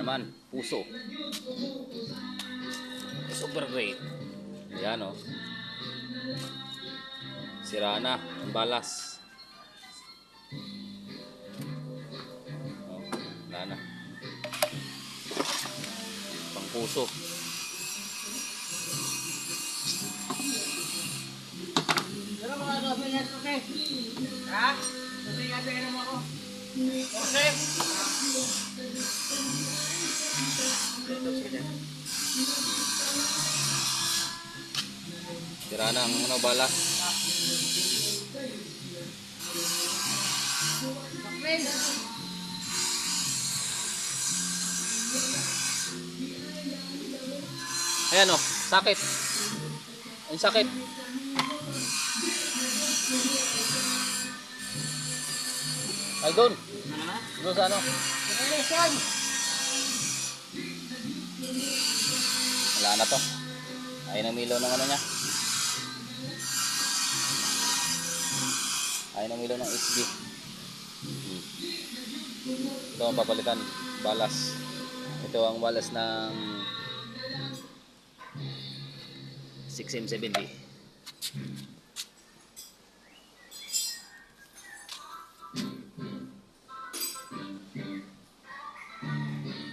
naman, puso. Super great. Ayan o. Sira na ang balas. Oh, wala na. Pang puso. Ano mga dobe na ito, okay? Ha? Dobe nga pera mo ako. Okay? Sira na ang balas. Okay. Ayan o, sakit. Ang sakit. Ay doon. Doon sa ano? Relation. Wala na to. Ayaw ng milaw ng ano niya. Ayaw ng milaw ng HB. Ito ang papalitan. Balas. Ito ang balas ng 6M70.